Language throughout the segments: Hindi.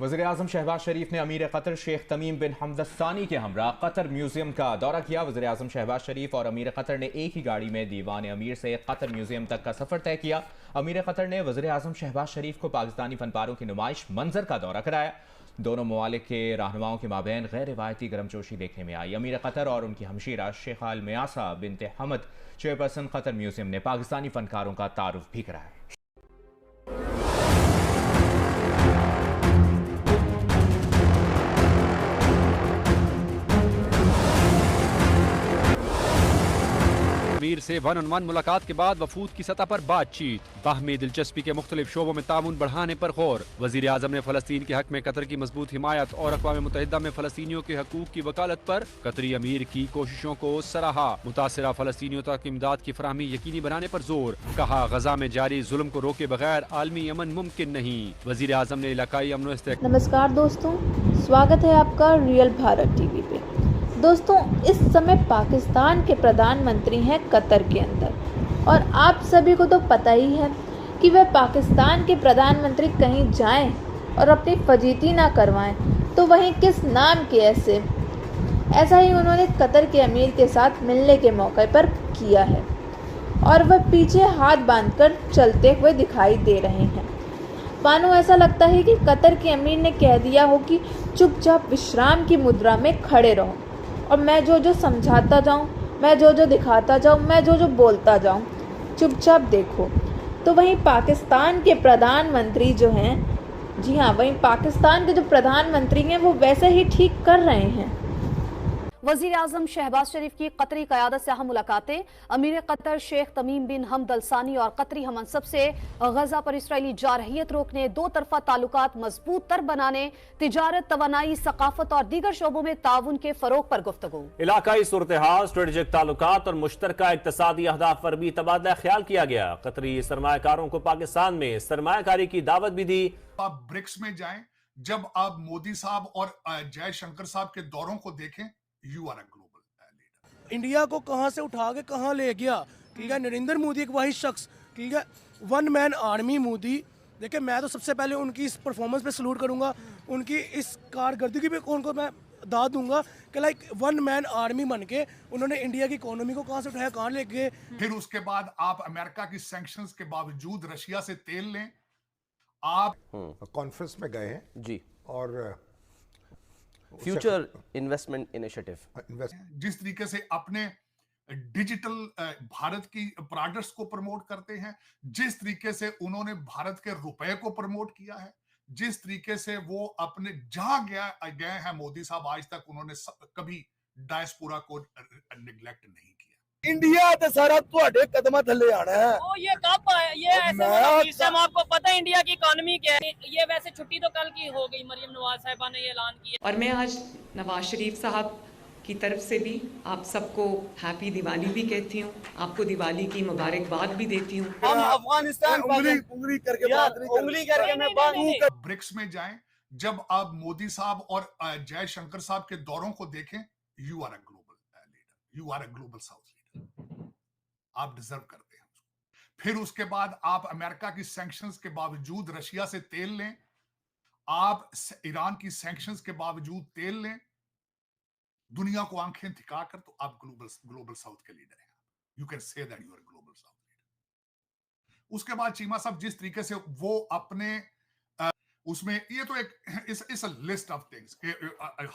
वज़ीर-ए-आज़म शहबाज शरीफ ने अमीर कतर शेख तमीम बिन हमद अल सानी के हमरा कतर म्यूजियम का दौरा किया। वज़ीर-ए-आज़म शहबाज शरीफ और अमीर कतर ने एक ही गाड़ी में दीवान अमीर से कतर म्यूजियम तक का सफ़र तय किया। अमीर कतर ने वज़ीर-ए-आज़म शहबाज शरीफ को पाकिस्तानी फनपारों की नुमाइश मंजर का दौरा कराया। दोनों ममालिक के रहनुमाओं के माबैन गैर रिवायती गर्मजोशी देखने में आई। अमीर कतर और उनकी हमशीरा शेख अल मयासा बिनते हमद चेयरपर्सन कतर म्यूजियम ने पाकिस्तानी फनकारों का तारुफ भी कराया। अमीर से वन ऑन वन मुलाकात के बाद वफूद की सतह पर बातचीत, बाहमी दिलचस्पी के मुख्तलिफ शोबों में ताउन बढ़ाने पर गौर। वजीर आजम ने फलस्तीन के हक में कतर की मजबूत हिमायत और अक़वाम मुत्तहिदा में फलस्तीनियों के हकूक की वकालत पर कतरी अमीर की कोशिशों को सराहा। मुतासरा फलस्तीनियों तक इमदाद की फराहमी यकीनी बनाने पर जोर, कहा गजा में जारी जुल्म को रोके बगैर आलमी अमन मुमकिन नहीं। वजीर आजम ने इलाकाई अमन। नमस्कार दोस्तों, स्वागत है आपका रियल भारत टीवी पे। दोस्तों, इस समय पाकिस्तान के प्रधानमंत्री हैं कतर के अंदर और आप सभी को तो पता ही है कि वह पाकिस्तान के प्रधानमंत्री कहीं जाएं और अपनी फजीती ना करवाएं तो वहीं किस नाम के ऐसा ही उन्होंने कतर के अमीर के साथ मिलने के मौके पर किया है और वह पीछे हाथ बांधकर चलते हुए दिखाई दे रहे हैं। मानो ऐसा लगता है कि कतर के अमीर ने कह दिया हो कि चुपचाप विश्राम की मुद्रा में खड़े रहो और मैं जो जो समझाता जाऊं, मैं जो जो दिखाता जाऊं, मैं जो जो बोलता जाऊं, चुपचाप देखो। तो वहीं पाकिस्तान के प्रधानमंत्री जो हैं, जी हाँ, वहीं पाकिस्तान के जो प्रधानमंत्री हैं वो वैसे ही ठीक कर रहे हैं। वज़ीर आज़म शहबाज शरीफ की कतरी क़यादत से अहम मुलाकातें। अमीर कतर शेख तमीम बिन हमद अल सानी और कतरी हमनसब से गजा पर इसराइली जारहियत रोकने, दो तरफा ताल्लुकात मजबूत तर बनाने, तिजारत, तवानाई, सकाफत और दीगर शोबों में ताउन के फरोग पर गुफ्तगू। इलाकाई सूरत-ए-हाल, स्ट्रेटेजिक ताल्लुकात और मुश्तरका इक्तसादी अहदाफ पर भी तबादला ख्याल किया गया। कतरी सरमायाकारों को पाकिस्तान में सरमायाकारी की दावत भी दी। आप ब्रिक्स में जाएं, जब आप मोदी साहब और जयशंकर साहब के दौरों को देखें, you are a global leader. India को कहां से उठा के कहां ले गया, ठीक है। नरेंद्र मोदी एक वही शख्स, ठीक है, वन मैन आर्मी मोदी। देखिए, मैं तो सबसे पहले उनकी इस परफॉर्मेंस पे सलूट करूंगा, उनकी इस कारकर्दगी पे उनको मैं दाद दूंगा कि लाइक वन मैन आर्मी बन के उन्होंने इंडिया की इकोनॉमी को कहां से उठाया, कहां ले गए। फिर उसके बाद आप अमेरिका की सैंक्शंस के बावजूद रशिया से तेल लें। आप कॉन्फ्रेंस में गए हैं जी, और फ्यूचर इन्वेस्टमेंट इनिशिएटिव, जिस तरीके से अपने डिजिटल भारत की प्रोडक्ट्स को प्रमोट करते हैं, जिस तरीके से उन्होंने भारत के रुपए को प्रमोट किया है, जिस तरीके से वो अपने जहां गए हैं मोदी साहब, आज तक उन्होंने कभी डायस्पोरा को निगलेक्ट नहीं किया। इंडिया ते सारा ਤੁਹਾਡੇ कदम थले आना है। ओ ये कब आया? ये ऐसे सिस्टम आपको पता है इंडिया की इकोनॉमी क्या है? ये वैसे छुट्टी तो कल की हो गई, मरियम नवाज साहिबा ने ये ऐलान किया। और मैं आज नवाज शरीफ साहब की तरफ से भी आप सबको हैप्पी दिवाली भी कहती हूँ, आपको दिवाली की मुबारकबाद भी देती हूँ। हम अफगानिस्तान उंगली करके बात नहीं, उंगली करके मैं बात नहीं। ब्रिक्स में जाएं, जब आप मोदी साहब और जयशंकर साहब के दौरों को देखें, you are a global leader, you are a global south leader. आप डिजर्व करते हैं उसको। फिर उसके बाद आप अमेरिका की सैंक्शंस के बावजूद रशिया से तेल लें, आप ईरान की सैंक्शंस के बावजूद तेल लें, दुनिया को आंखें दिखाकर, तो आप ग्लोबल साउथ के लीडर हैं। You can say that you are global south leader. उसके बाद चीमा साहब जिस तरीके से वो अपने उसमें, ये तो एक इस list of things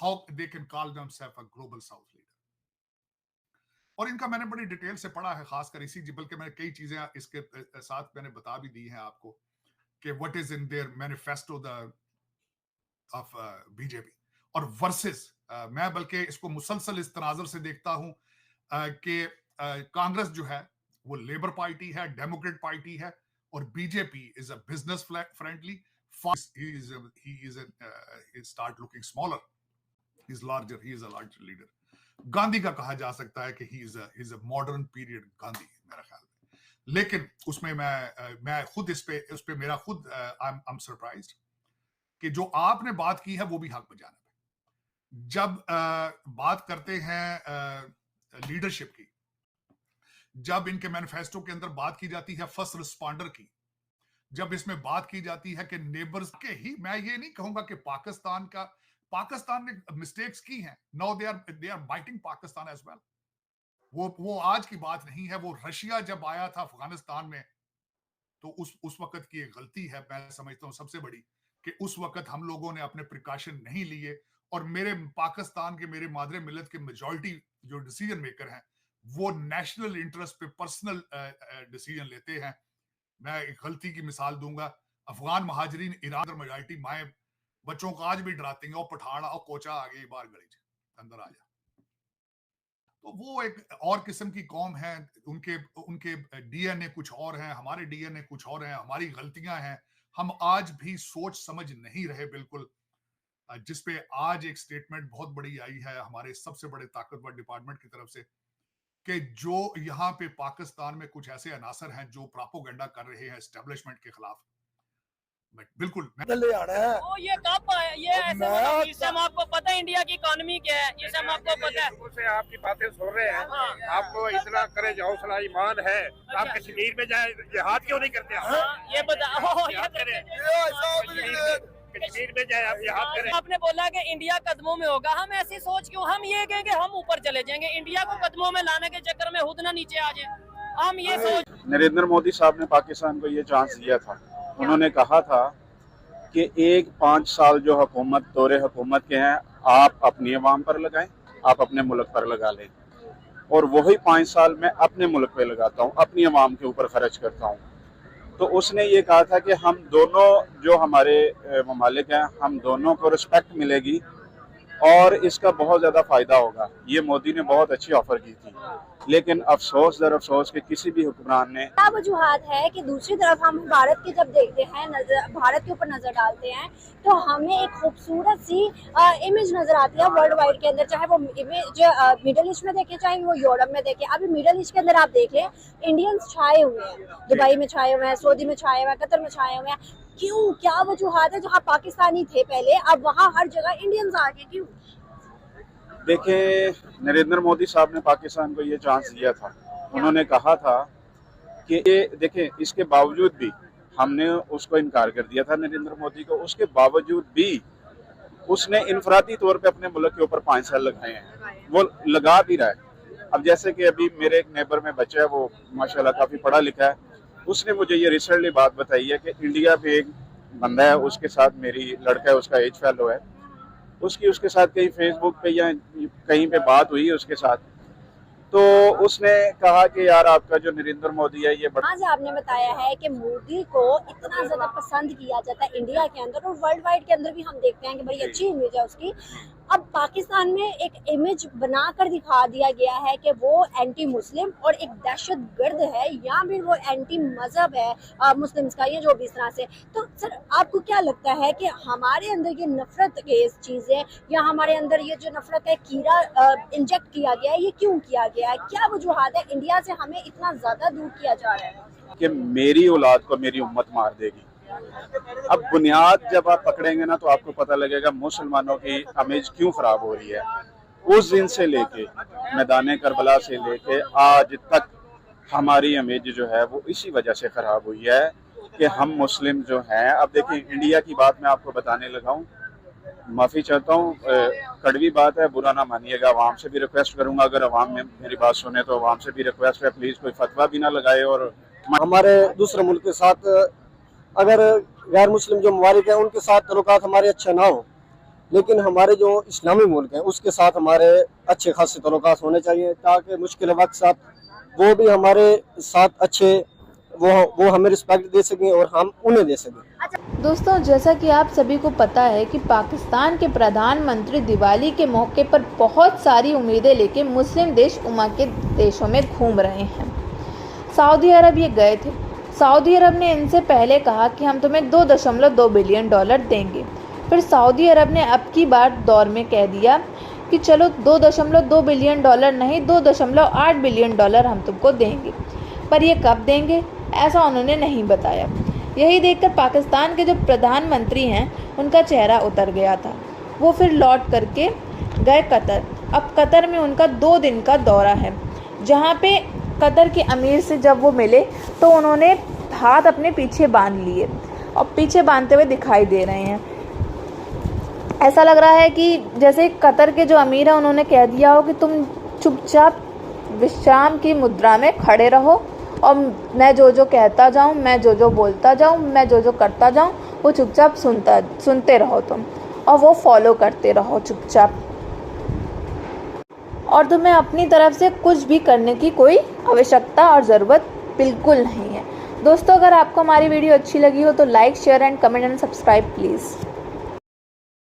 how they can call themselves a global south leader. और इनका मैंने बड़ी डिटेल से पढ़ा है, खासकर इसी, बल्कि मैंने कई चीजें इसके साथ मैंने बता भी दी हैं आपको कि what is in their manifesto of BJP और वर्सेस मैं बल्कि इसको मुसलसल इस तनाजुर से देखता हूं कि कांग्रेस जो है वो लेबर पार्टी है, डेमोक्रेट पार्टी है, और BJP is a business friendly, he start looking smaller, he's larger, he is a larger leader। Gandhi का कहा जा सकता है कि he is a modern period Gandhi मेरा ख्याल में। लेकिन उसमें मैं खुद उस पे मेरा खुद आई एम सरप्राइज्ड कि जो आपने बात की है वो भी हक बजाना है। जब बात करते हैं लीडरशिप की, जब इनके मैनिफेस्टो के अंदर बात की जाती है फर्स्ट रिस्पॉन्डर की, जब इसमें बात की जाती है कि नेबर्स के ही, मैं ये नहीं कहूंगा कि पाकिस्तान ने मिस्टेक्स की हैं, no they are biting Pakistan as well. वो आज की बात नहीं है। वो रशिया जब आया था अफगानिस्तान में, तो उस वक्त की एक गलती है, मैं समझता हूं सबसे बड़ी, कि उस वक्त हम लोगों ने अपने प्रिकॉशन नहीं लिए, और मेरे पाकिस्तान के, मेरे मादरे मिलत के मेजॉरिटी जो डिसीजन मेकर हैं, वो नेशनल इंटरेस्ट पे पर्सनल डिसीजन लेते हैं। मैं एक गलती की मिसाल दूंगा, अफगान महाजरीन ईरान मेजॉरिटी माए बच्चों को आज भी डराते हैं, और पठान और कोचा आ गई बाहर गली अंदर आ जा। तो वो एक और किस्म की कौम है, उनके डीएनए कुछ और हैं, हमारे डीएनए कुछ और हैं, हमारी गलतियां हैं, हम आज भी सोच समझ नहीं रहे बिल्कुल। जिस पे आज एक स्टेटमेंट बहुत बड़ी आई है हमारे सबसे बड़े ताकतवर डिपार्टमेंट की तरफ से, कि जो यहाँ पे पाकिस्तान में कुछ ऐसे अनासर हैं जो प्रोपेगेंडा कर रहे हैं एस्टेब्लिशमेंट के खिलाफ। बिल्कुल ये कब आया? ये ऐसे सिस्टम आपको पता है इंडिया की इकोनॉमी क्या है? ये सब आपको पता है? से आपकी बातें सुन रहे हैं, आपको इतना करेज हौसला ईमान है, आप कश्मीर में जाए जिहाद क्यों नहीं करते? ये बताओ, कश्मीर में जाए आप जिहाद करें। आपने बोला कि इंडिया कदमों में होगा, हम ऐसी सोच क्यों? हम ये कहेंगे हम ऊपर चले जाएंगे, इंडिया को कदमों में लाने के चक्कर में खुद ना नीचे आ जाए, हम ये सोच। नरेंद्र मोदी साहब ने पाकिस्तान को ये चांस दिया था, उन्होंने कहा था कि 5 साल जो हुकूमत, दौरे हुकूमत के हैं, आप अपनी अवाम पर लगाएं, आप अपने मुल्क पर लगा लें, और वही 5 साल मैं अपने मुल्क पे लगाता हूँ, अपनी अवाम के ऊपर खर्च करता हूँ। तो उसने ये कहा था कि हम दोनों जो हमारे ममालिक हैं, हम दोनों को रिस्पेक्ट मिलेगी और इसका बहुत ज़्यादा फ़ायदा होगा। ये मोदी ने बहुत अच्छी ऑफ़र की थी, लेकिन अफसोस दर अफसोस के किसी भी हुक्मरान ने। क्या वजूहात है कि दूसरी तरफ हम भारत के जब देखते हैं, भारत के ऊपर नजर डालते हैं, तो हमें एक खूबसूरत सी इमेज नजर आती है वर्ल्ड वाइड के अंदर, चाहे वो इमेज मिडल ईस्ट में देखें, चाहे वो यूरोप में देखें। अभी मिडल ईस्ट के अंदर आप देख लें, इंडियंस छाए हुए हैं, दुबई में छाए हुए हैं, सऊदी में छाए हुए हैं, कतर में छाए हुए हैं। क्यों? क्या वजूहात है? जहाँ पाकिस्तानी थे पहले, अब वहाँ हर जगह इंडियंस आ गए, क्यों? देखिए, नरेंद्र मोदी साहब ने पाकिस्तान को ये चांस दिया था, उन्होंने कहा था कि ये देखें, इसके बावजूद भी हमने उसको इनकार कर दिया था नरेंद्र मोदी को, उसके बावजूद भी उसने इनफरादी तौर पे अपने मुल्क के ऊपर 5 साल लगाए हैं, वो लगा भी रहा है। अब जैसे कि अभी मेरे एक नेबर में बच्चा है, वो माशाल्लाह काफ़ी पढ़ा लिखा है, उसने मुझे ये रिसेंटली बात बताई है कि इंडिया पे एक बंदा है, उसके साथ मेरी लड़का है, उसका एज फेलो है, उसके साथ कहीं फेसबुक पे या कहीं पे बात हुई उसके साथ, तो उसने कहा कि यार आपका जो नरेंद्र मोदी है ये आज आपने बताया है कि मोदी को इतना ज्यादा पसंद किया जाता है इंडिया के अंदर, और वर्ल्ड वाइड के अंदर भी हम देखते हैं कि बड़ी अच्छी इमेज है उसकी। अब पाकिस्तान में एक इमेज बनाकर दिखा दिया गया है कि वो एंटी मुस्लिम और एक दहशतगर्द है, या फिर वो एंटी मजहब है मुस्लिम्स का, ये जो भी इस तरह से। तो सर, आपको क्या लगता है कि हमारे अंदर ये नफरत के चीज़ें, या हमारे अंदर ये जो नफरत है कीड़ा इंजेक्ट किया गया है, ये क्यों किया गया है? क्या वजूहात है इंडिया से हमें इतना ज़्यादा दूर किया जा रहा है? कि मेरी औलाद को मेरी उम्मत मार देगी। अब बुनियाद जब आप पकड़ेंगे ना, तो आपको पता लगेगा मुसलमानों की इमेज क्यों खराब हो रही है। उस दिन से लेके मैदान करबला से लेके आज तक हमारी इमेज जो है वो इसी वजह से खराब हुई है कि हम मुस्लिम जो हैं। अब देखिए, इंडिया की बात मैं आपको बताने लगा हूँ, माफ़ी चाहता हूँ, कड़वी बात है, बुरा ना मानिएगा। अवाम से भी रिक्वेस्ट करूँगा, अगर अवाम में मेरी बात सुने तो अवाम से भी रिक्वेस्ट है, प्लीज़ कोई फतवा भी ना लगाए। और हमारे दूसरे मुल्क के साथ, अगर गैर मुस्लिम जो ममालिक हैं उनके साथ तल्लुकात हमारे अच्छे ना हो, लेकिन हमारे जो इस्लामी मुल्क हैं उसके साथ हमारे अच्छे खासे तल्लुकात होने चाहिए, ताकि मुश्किल वक्त साथ वो भी हमारे साथ अच्छे, वो हमें रिस्पेक्ट दे सकें और हम उन्हें दे सकें। दोस्तों, जैसा कि आप सभी को पता है कि पाकिस्तान के प्रधानमंत्री दिवाली के मौके पर बहुत सारी उम्मीदें लेके मुस्लिम देश उम्मा के देशों में घूम रहे हैं। सऊदी अरब ये गए थे। सऊदी अरब ने इनसे पहले कहा कि हम तुम्हें $2.2 बिलियन देंगे। फिर सऊदी अरब ने अब की बार दौर में कह दिया कि चलो $2.2 बिलियन नहीं, $2.8 बिलियन हम तुमको देंगे। पर ये कब देंगे, ऐसा उन्होंने नहीं बताया। यही देखकर पाकिस्तान के जो प्रधानमंत्री हैं उनका चेहरा उतर गया था। वो फिर लौट करके गए कतर। अब कतर में उनका 2 दिन का दौरा है, जहाँ पे कतर के अमीर से जब वो मिले तो उन्होंने हाथ अपने पीछे बांध लिए और पीछे बांधते हुए दिखाई दे रहे हैं। ऐसा लग रहा है कि जैसे कतर के जो अमीर हैं उन्होंने कह दिया हो कि तुम चुपचाप विश्राम की मुद्रा में खड़े रहो और मैं जो कहता जाऊँ, मैं जो बोलता जाऊँ, मैं जो करता जाऊँ, वो चुपचाप सुनते रहो तुम, और वो फॉलो करते रहो चुपचाप, और तुम्हें अपनी तरफ से कुछ भी करने की कोई आवश्यकता और ज़रूरत बिल्कुल नहीं है। दोस्तों, अगर आपको हमारी वीडियो अच्छी लगी हो तो like, share and comment and subscribe please.